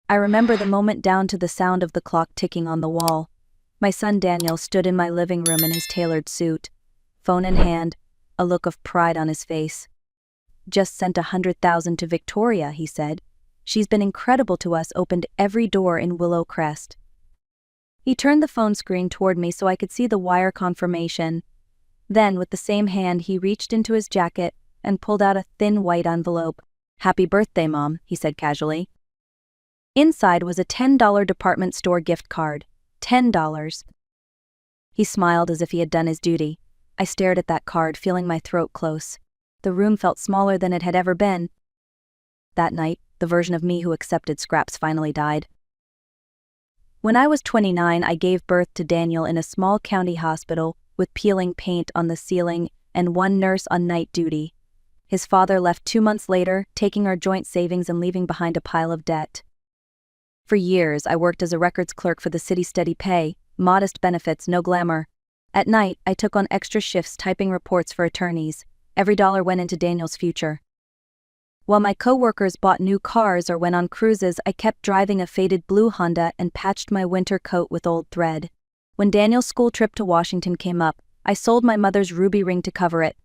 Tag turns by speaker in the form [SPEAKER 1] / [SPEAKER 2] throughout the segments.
[SPEAKER 1] I remember the moment down to the sound of the clock ticking on the wall. My son Daniel stood in my living room in his tailored suit, phone in hand, a look of pride on his face. "Just sent 100,000 to Victoria," he said. "She's been incredible to us, opened every door in Willow Crest." He turned the phone screen toward me so I could see the wire confirmation. Then, with the same hand, he reached into his jacket and pulled out a thin white envelope. "Happy birthday, Mom," he said casually. Inside was a $10 department store gift card. $10. He smiled as if he had done his duty. I stared at that card, feeling my throat close. The room felt smaller than it had ever been. That night, the version of me who accepted scraps finally died. When I was 29, I gave birth to Daniel in a small county hospital with peeling paint on the ceiling and one nurse on night duty. His father left 2 months later, taking our joint savings and leaving behind a pile of debt. For years, I worked as a records clerk for the city, steady pay, modest benefits, no glamour. At night, I took on extra shifts typing reports for attorneys. Every dollar went into Daniel's future. While my co-workers bought new cars or went on cruises, I kept driving a faded blue Honda and patched my winter coat with old thread. When Daniel's school trip to Washington came up, I sold my mother's ruby ring to cover it.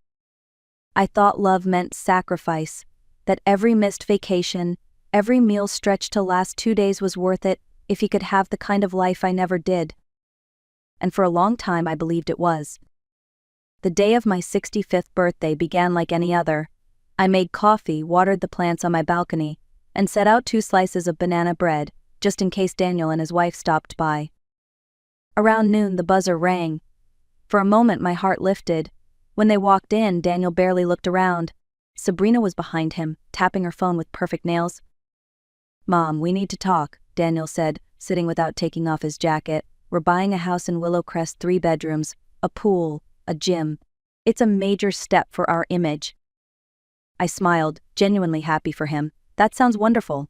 [SPEAKER 1] I thought love meant sacrifice, that every missed vacation, every meal stretched to last 2 days was worth it if he could have the kind of life I never did. And for a long time I believed it was. The day of my 65th birthday began like any other. I made coffee, watered the plants on my balcony, and set out 2 slices of banana bread, just in case Daniel and his wife stopped by. Around noon the buzzer rang. For a moment my heart lifted. When they walked in, Daniel barely looked around. Sabrina was behind him, tapping her phone with perfect nails. "Mom, we need to talk," Daniel said, sitting without taking off his jacket. "We're buying a house in Willow Crest, 3 bedrooms, a pool, a gym. It's a major step for our image." I smiled, genuinely happy for him. "That sounds wonderful."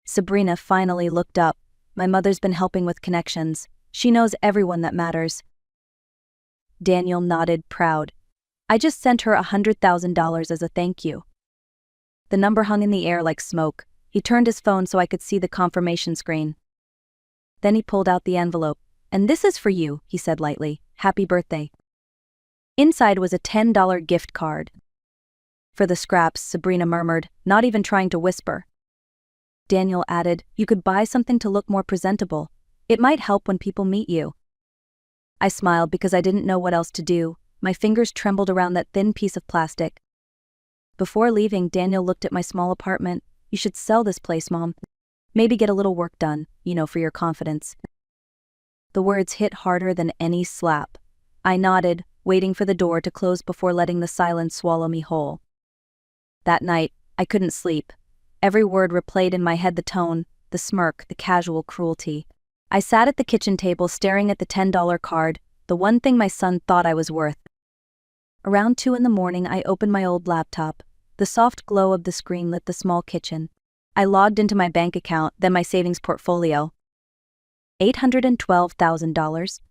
[SPEAKER 1] Sabrina finally looked up. "My mother's been helping with connections. She knows everyone that matters." Daniel nodded, proud. "I just sent her $100,000 as a thank you." The number hung in the air like smoke. He turned his phone so I could see the confirmation screen. Then he pulled out the envelope. "And this is for you," he said lightly. "Happy birthday." Inside was a $10 gift card. "For the scraps," Sabrina murmured, not even trying to whisper. Daniel added, "You could buy something to look more presentable. It might help when people meet you." I smiled because I didn't know what else to do. My fingers trembled around that thin piece of plastic. Before leaving, Daniel looked at my small apartment. "You should sell this place, Mom. Maybe get a little work done, for your confidence." The words hit harder than any slap. I nodded, waiting for the door to close before letting the silence swallow me whole. That night, I couldn't sleep. Every word replayed in my head, the tone, the smirk, the casual cruelty. I sat at the kitchen table staring at the $10 card, the one thing my son thought I was worth. Around 2 in the morning, I opened my old laptop. The soft glow of the screen lit the small kitchen. I logged into my bank account, then my savings portfolio. $812,000.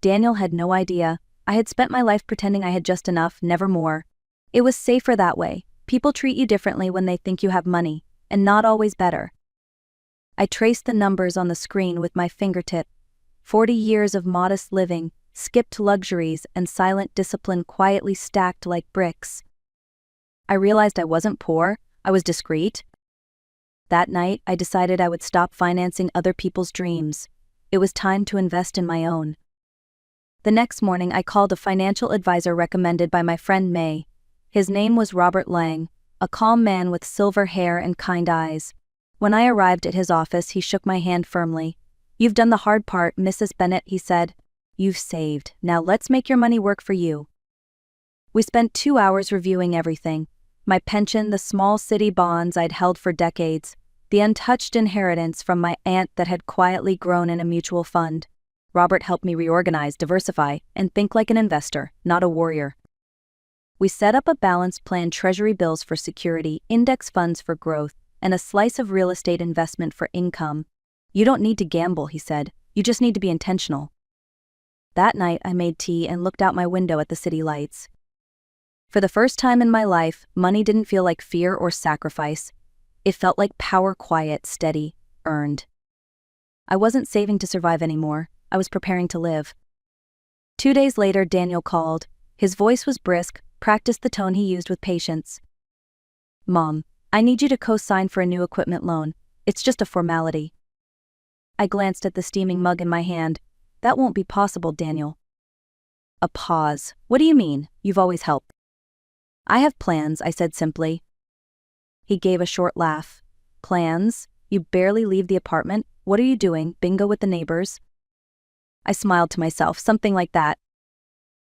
[SPEAKER 1] Daniel had no idea. I had spent my life pretending I had just enough, never more. It was safer that way. People treat you differently when they think you have money, and not always better. I traced the numbers on the screen with my fingertip. 40 years of modest living, skipped luxuries, and silent discipline quietly stacked like bricks. I realized I wasn't poor, I was discreet. That night, I decided I would stop financing other people's dreams. It was time to invest in my own. The next morning, I called a financial advisor recommended by my friend May. His name was Robert Lang, a calm man with silver hair and kind eyes. When I arrived at his office, he shook my hand firmly. "You've done the hard part, Mrs. Bennett," he said. "You've saved. Now let's make your money work for you." We spent 2 hours reviewing everything. My pension, the small city bonds I'd held for decades, the untouched inheritance from my aunt that had quietly grown in a mutual fund. Robert helped me reorganize, diversify, and think like an investor, not a warrior. We set up a balanced plan: treasury bills for security, index funds for growth, and a slice of real estate investment for income. "You don't need to gamble," he said. "You just need to be intentional." That night, I made tea and looked out my window at the city lights. For the first time in my life, money didn't feel like fear or sacrifice. It felt like power, quiet, steady, earned. I wasn't saving to survive anymore. I was preparing to live. 2 days later, Daniel called. His voice was brisk, practiced the tone he used with patience. "Mom, I need you to co-sign for a new equipment loan. It's just a formality." I glanced at the steaming mug in my hand. "That won't be possible, Daniel." A pause. "What do you mean? You've always helped." "I have plans," I said simply. He gave a short laugh. "Plans? You barely leave the apartment? What are you doing, bingo with the neighbors?" I smiled to myself, something like that.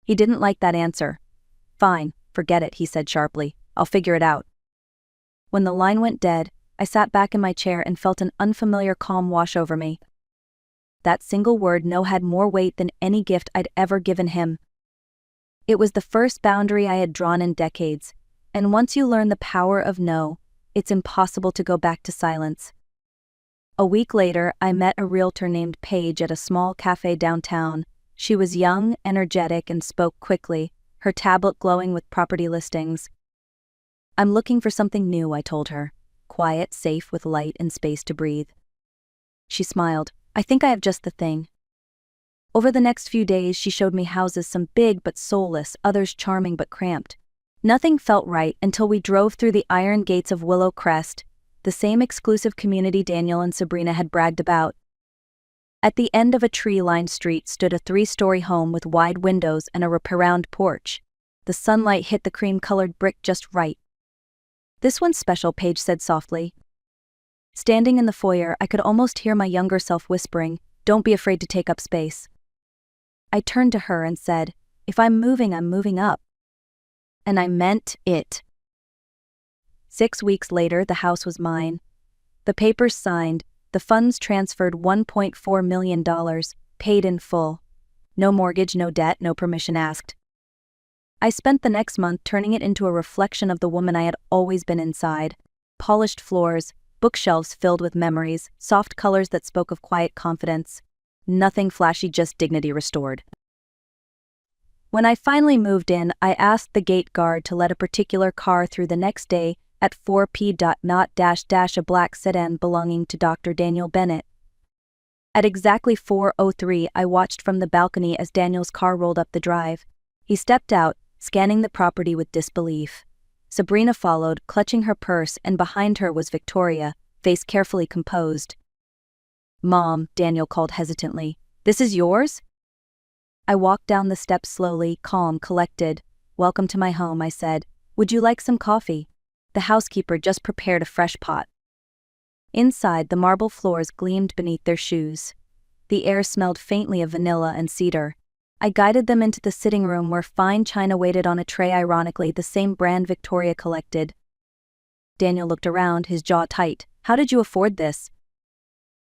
[SPEAKER 1] He didn't like that answer. "Fine, forget it," he said sharply. "I'll figure it out." When the line went dead, I sat back in my chair and felt an unfamiliar calm wash over me. That single word "no" had more weight than any gift I'd ever given him. It was the first boundary I had drawn in decades, and once you learn the power of no, it's impossible to go back to silence. A week later, I met a realtor named Paige at a small cafe downtown. She was young, energetic, and spoke quickly, her tablet glowing with property listings. "I'm looking for something new," I told her. "Quiet, safe, with light and space to breathe." She smiled. "I think I have just the thing." Over the next few days, she showed me houses, some big but soulless, others charming but cramped. Nothing felt right until we drove through the iron gates of Willow Crest, the same exclusive community Daniel and Sabrina had bragged about. At the end of a tree-lined street stood a 3-story home with wide windows and a wraparound porch. The sunlight hit the cream-colored brick just right. "This one's special," Paige said softly. Standing in the foyer, I could almost hear my younger self whispering, "Don't be afraid to take up space." I turned to her and said, "If I'm moving up." And I meant it. 6 weeks later, the house was mine. The papers signed, the funds transferred, $1.4 million, paid in full. No mortgage, no debt, no permission asked. I spent the next month turning it into a reflection of the woman I had always been inside. Polished floors, bookshelves filled with memories, soft colors that spoke of quiet confidence. Nothing flashy, just dignity restored. When I finally moved in, I asked the gate guard to let a particular car through the next day at 4 p. Not a black sedan belonging to Dr. Daniel Bennett. At exactly 4:03, I watched from the balcony as Daniel's car rolled up the drive. He stepped out, scanning the property with disbelief. Sabrina followed, clutching her purse, and behind her was Victoria, face carefully composed. "Mom," Daniel called hesitantly, "this is yours?" I walked down the steps slowly, calm, collected. "Welcome to my home," I said. "Would you like some coffee?" The housekeeper just prepared a fresh pot. Inside, the marble floors gleamed beneath their shoes. The air smelled faintly of vanilla and cedar. I guided them into the sitting room where fine china waited on a tray, ironically the same brand Victoria collected. Daniel looked around, his jaw tight. "How did you afford this?"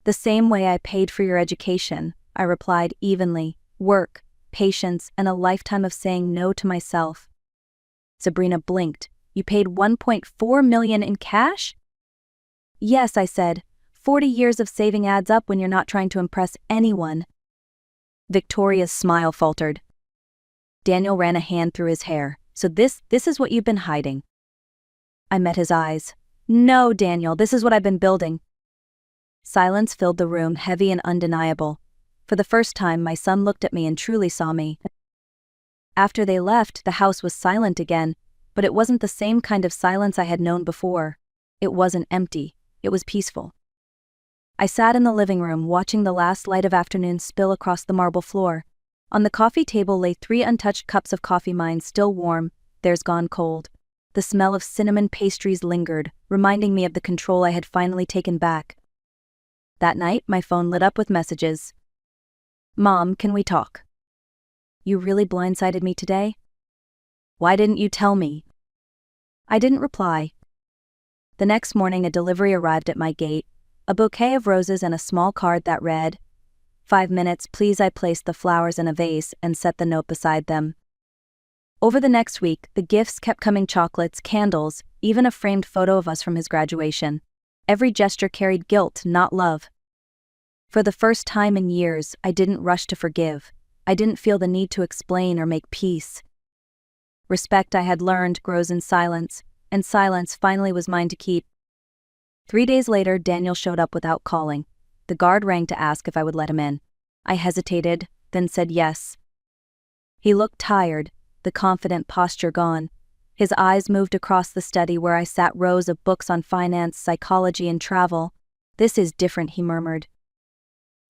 [SPEAKER 1] "The same way I paid for your education," I replied evenly. "Work, patience, and a lifetime of saying no to myself." Sabrina blinked. "You paid $1.4 million in cash?" "Yes," I said. 40 years of saving adds up when you're not trying to impress anyone." Victoria's smile faltered. Daniel ran a hand through his hair. "So this is what you've been hiding?" I met his eyes. "No, Daniel, this is what I've been building." Silence filled the room, heavy and undeniable. For the first time, my son looked at me and truly saw me. After they left, the house was silent again, but it wasn't the same kind of silence I had known before. It wasn't empty, it was peaceful. I sat in the living room, watching the last light of afternoon spill across the marble floor. On the coffee table lay 3 untouched cups of coffee, mine still warm, theirs gone cold. The smell of cinnamon pastries lingered, reminding me of the control I had finally taken back. That night, my phone lit up with messages. "Mom, can we talk? You really blindsided me today. Why didn't you tell me?" I didn't reply. The next morning, a delivery arrived at my gate, a bouquet of roses and a small card that read, "5 minutes, please." I placed the flowers in a vase and set the note beside them. Over the next week, the gifts kept coming: chocolates, candles, even a framed photo of us from his graduation. Every gesture carried guilt, not love. For the first time in years, I didn't rush to forgive. I didn't feel the need to explain or make peace. Respect, I had learned, grows in silence, and silence finally was mine to keep. 3 days later, Daniel showed up without calling. The guard rang to ask if I would let him in. I hesitated, then said yes. He looked tired, the confident posture gone. His eyes moved across the study where I sat, rows of books on finance, psychology, and travel. "This is different," he murmured.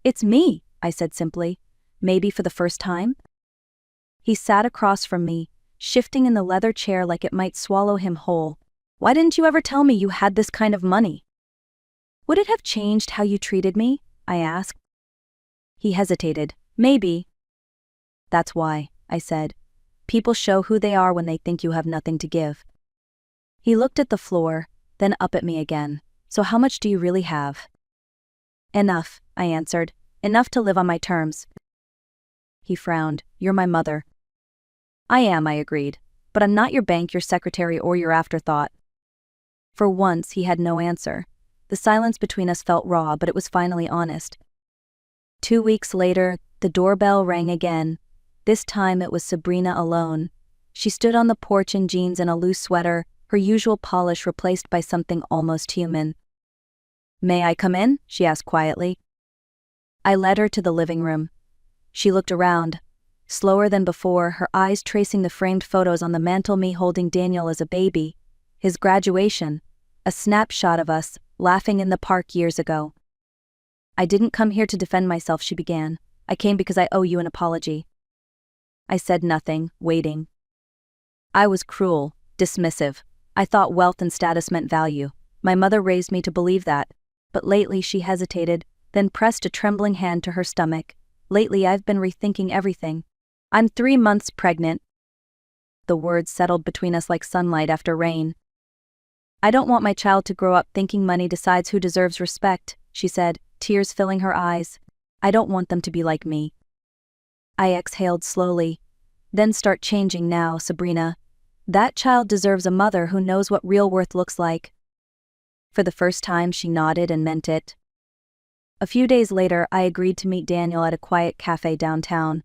[SPEAKER 1] "It's me," I said simply, maybe for the first time. He sat across from me, shifting in the leather chair like it might swallow him whole. "Why didn't you ever tell me you had this kind of money?" "Would it have changed how you treated me?" I asked. He hesitated. "Maybe." "That's why," I said. "People show who they are when they think you have nothing to give." He looked at the floor, then up at me again. "So how much do you really have?" "Enough," I answered. "Enough to live on my terms." He frowned. "You're my mother." "I am," I agreed. "But I'm not your bank, your secretary, or your afterthought." For once, he had no answer. The silence between us felt raw, but it was finally honest. 2 weeks later, the doorbell rang again. This time it was Sabrina alone. She stood on the porch in jeans and a loose sweater, her usual polish replaced by something almost human. "May I come in?" she asked quietly. I led her to the living room. She looked around, slower than before, her eyes tracing the framed photos on the mantel, me holding Daniel as a baby, his graduation, a snapshot of us, laughing in the park years ago. "I didn't come here to defend myself," she began. "I came because I owe you an apology." I said nothing, waiting. I was cruel, dismissive. I thought wealth and status meant value. My mother raised me to believe that. But lately she hesitated, then pressed a trembling hand to her stomach. "Lately I've been rethinking everything. I'm 3 months pregnant." The words settled between us like sunlight after rain. "I don't want my child to grow up thinking money decides who deserves respect," she said, tears filling her eyes. "I don't want them to be like me." I exhaled slowly. "Then start changing now, Sabrina. That child deserves a mother who knows what real worth looks like." For the first time, she nodded and meant it. A few days later, I agreed to meet Daniel at a quiet cafe downtown.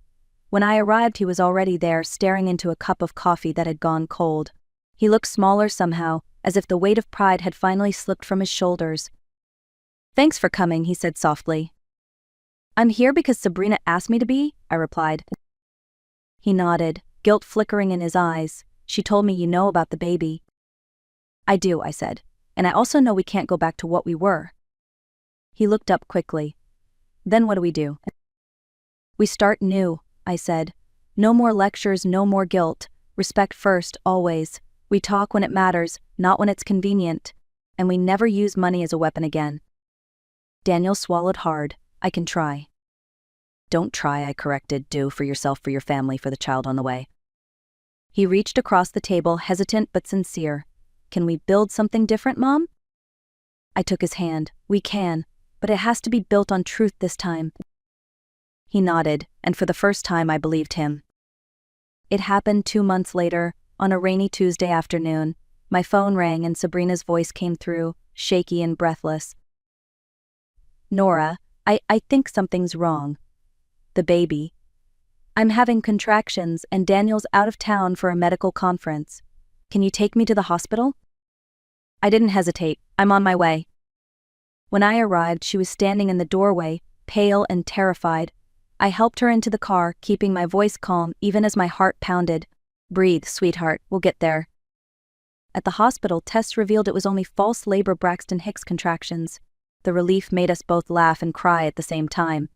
[SPEAKER 1] When I arrived, he was already there, staring into a cup of coffee that had gone cold. He looked smaller somehow, as if the weight of pride had finally slipped from his shoulders. "Thanks for coming," he said softly. "I'm here because Sabrina asked me to be," I replied. He nodded, guilt flickering in his eyes. "She told me you know about the baby." "I do," I said. "And I also know we can't go back to what we were." He looked up quickly. "Then what do we do?" "We start new," I said. "No more lectures, no more guilt. Respect first, always. We talk when it matters, not when it's convenient. And we never use money as a weapon again." Daniel swallowed hard. "I can try." "Don't try," I corrected. "Do, for yourself, for your family, for the child on the way." He reached across the table, hesitant but sincere. "Can we build something different, Mom?" I took his hand. "We can, but it has to be built on truth this time." He nodded, and for the first time I believed him. It happened 2 months later, on a rainy Tuesday afternoon. My phone rang and Sabrina's voice came through, shaky and breathless. "Nora, I think something's wrong. The baby. I'm having contractions and Daniel's out of town for a medical conference. Can you take me to the hospital?" I didn't hesitate. "I'm on my way." When I arrived, she was standing in the doorway, pale and terrified. I helped her into the car, keeping my voice calm even as my heart pounded. "Breathe, sweetheart, we'll get there." At the hospital, tests revealed it was only false labor Braxton Hicks contractions. The relief made us both laugh and cry at the same time.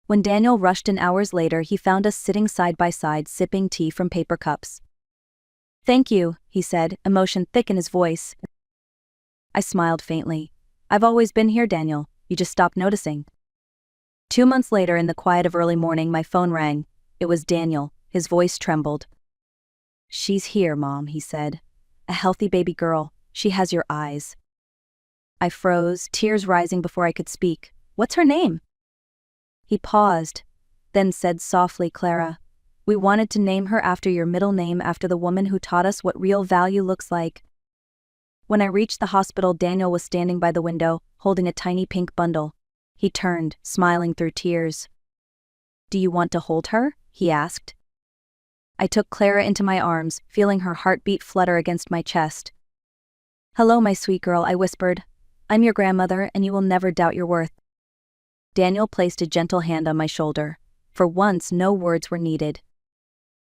[SPEAKER 1] When Daniel rushed in hours later, he found us sitting side by side, sipping tea from paper cups. "Thank you," he said, emotion thick in his voice. I smiled faintly. "I've always been here, Daniel. You just stopped noticing." 2 months later, in the quiet of early morning, my phone rang. It was Daniel. His voice trembled. "She's here, Mom," he said. "A healthy baby girl. She has your eyes." I froze, tears rising before I could speak. "What's her name?" He paused, then said softly, "Clara. We wanted to name her after your middle name, after the woman who taught us what real value looks like." When I reached the hospital, Daniel was standing by the window, holding a tiny pink bundle. He turned, smiling through tears. "Do you want to hold her?" he asked. I took Clara into my arms, feeling her heartbeat flutter against my chest. "Hello, my sweet girl," I whispered. I'm your grandmother, and you will never doubt your worth. Daniel placed a gentle hand on my shoulder. For once, no words were needed.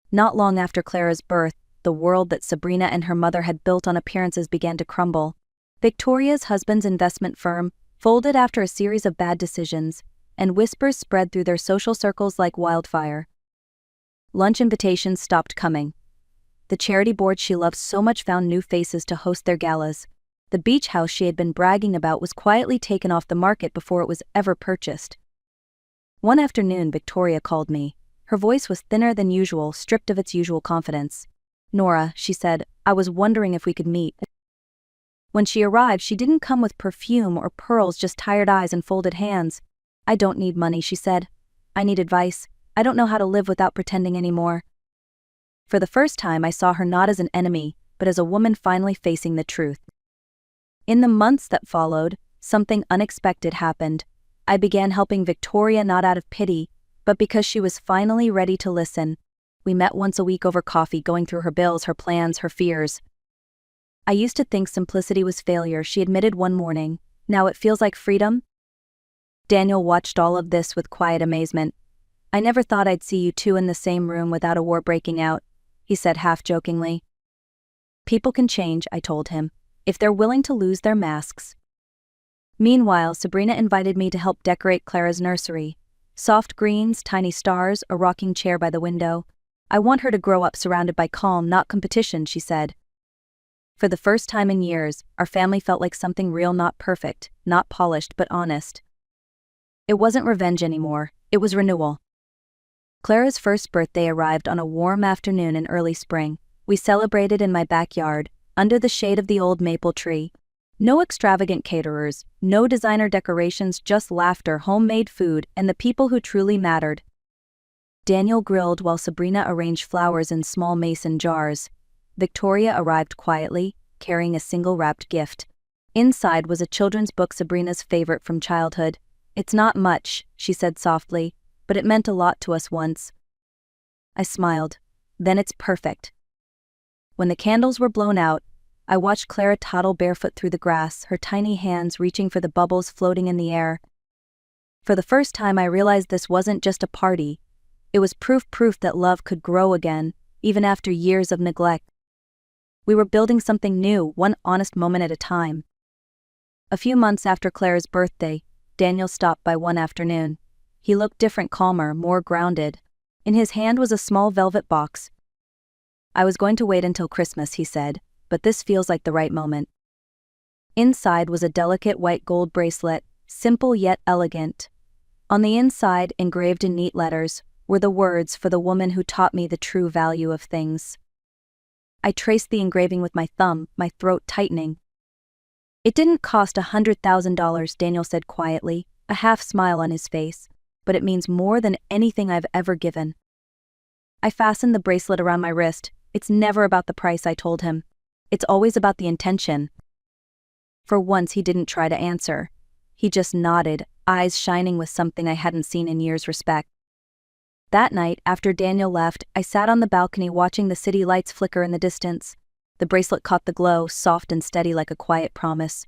[SPEAKER 1] Not long after Clara's birth, the world that Sabrina and her mother had built on appearances began to crumble. Victoria's husband's investment firm folded after a series of bad decisions, and whispers spread through their social circles like wildfire. Lunch invitations stopped coming. The charity board she loved so much found new faces to host their galas. The beach house she had been bragging about was quietly taken off the market before it was ever purchased. One afternoon, Victoria called me. Her voice was thinner than usual, stripped of its usual confidence. "Nora," she said, "I was wondering if we could meet." When she arrived, she didn't come with perfume or pearls, just tired eyes and folded hands. "I don't need money," she said. "I need advice. I don't know how to live without pretending anymore." For the first time, I saw her not as an enemy, but as a woman finally facing the truth. In the months that followed, something unexpected happened. I began helping Victoria not out of pity, but because she was finally ready to listen. We met once a week over coffee, going through her bills, her plans, her fears. "I used to think simplicity was failure," she admitted one morning. "Now it feels like freedom." Daniel watched all of this with quiet amazement. "I never thought I'd see you two in the same room without a war breaking out," he said half-jokingly. "People can change," I told him, "if they're willing to lose their masks." Meanwhile, Sabrina invited me to help decorate Clara's nursery. Soft greens, tiny stars, a rocking chair by the window. "I want her to grow up surrounded by calm, not competition," she said. For the first time in years, our family felt like something real, not perfect, not polished, but honest. It wasn't revenge anymore, it was renewal. Clara's first birthday arrived on a warm afternoon in early spring. We celebrated in my backyard, under the shade of the old maple tree. No extravagant caterers, no designer decorations, just laughter, homemade food, and the people who truly mattered. Daniel grilled while Sabrina arranged flowers in small mason jars. Victoria arrived quietly, carrying a single wrapped gift. Inside was a children's book, Sabrina's favorite from childhood. "It's not much," she said softly, "but it meant a lot to us once." I smiled. "Then it's perfect." When the candles were blown out, I watched Clara toddle barefoot through the grass, her tiny hands reaching for the bubbles floating in the air. For the first time, I realized this wasn't just a party. It was proof that love could grow again, even after years of neglect. We were building something new, one honest moment at a time. A few months after Clara's birthday, Daniel stopped by one afternoon. He looked different, calmer, more grounded. In his hand was a small velvet box. "I was going to wait until Christmas," he said, "but this feels like the right moment." Inside was a delicate white gold bracelet, simple yet elegant. On the inside, engraved in neat letters, were the words, "For the woman who taught me the true value of things." I traced the engraving with my thumb, my throat tightening. "It didn't cost $100,000, Daniel said quietly, a half smile on his face, "but it means more than anything I've ever given." I fastened the bracelet around my wrist. "It's never about the price," I told him. "It's always about the intention." For once, he didn't try to answer. He just nodded, eyes shining with something I hadn't seen in years, respect. That night, after Daniel left, I sat on the balcony watching the city lights flicker in the distance. The bracelet caught the glow, soft and steady like a quiet promise.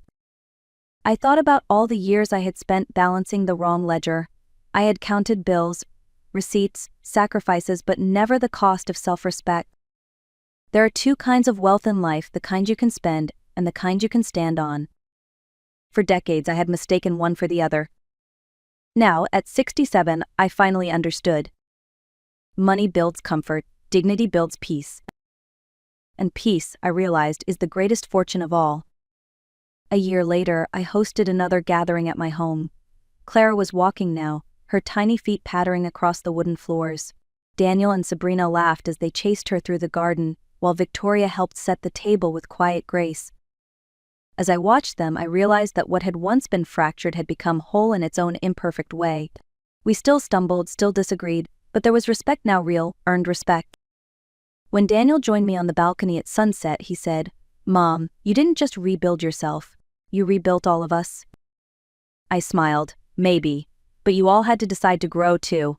[SPEAKER 1] I thought about all the years I had spent balancing the wrong ledger. I had counted bills, receipts, sacrifices, but never the cost of self-respect. There are two kinds of wealth in life, the kind you can spend and the kind you can stand on. For decades, I had mistaken one for the other. Now, at 67, I finally understood. Money builds comfort, dignity builds peace. And peace, I realized, is the greatest fortune of all. A year later, I hosted another gathering at my home. Clara was walking now, her tiny feet pattering across the wooden floors. Daniel and Sabrina laughed as they chased her through the garden, while Victoria helped set the table with quiet grace. As I watched them, I realized that what had once been fractured had become whole in its own imperfect way. We still stumbled, still disagreed, but there was respect now, real, earned respect. When Daniel joined me on the balcony at sunset, he said, "Mom, you didn't just rebuild yourself, you rebuilt all of us." I smiled. "Maybe, but you all had to decide to grow too."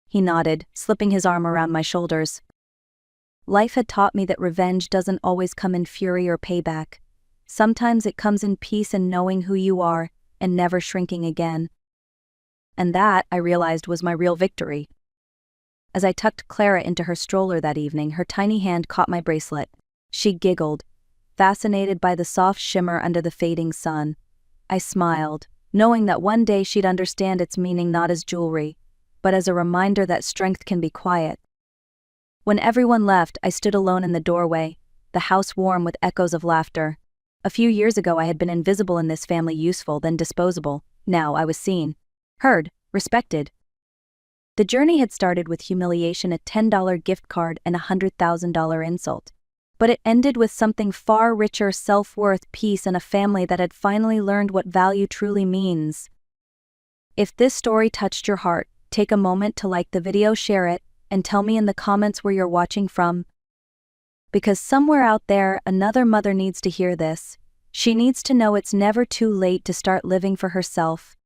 [SPEAKER 1] He nodded, slipping his arm around my shoulders. Life had taught me that revenge doesn't always come in fury or payback. Sometimes it comes in peace and knowing who you are and never shrinking again. And that, I realized, was my real victory. As I tucked Clara into her stroller that evening, her tiny hand caught my bracelet. She giggled, fascinated by the soft shimmer under the fading sun. I smiled, knowing that one day she'd understand its meaning not as jewelry, but as a reminder that strength can be quiet. When everyone left, I stood alone in the doorway, the house warm with echoes of laughter. A few years ago I had been invisible in this family, useful then disposable. Now I was seen, heard, respected. The journey had started with humiliation, a $10 gift card, and a $100,000 insult. But it ended with something far richer: self-worth, peace, and a family that had finally learned what value truly means. If this story touched your heart, take a moment to like the video, share it, and tell me in the comments where you're watching from. Because somewhere out there, another mother needs to hear this. She needs to know it's never too late to start living for herself.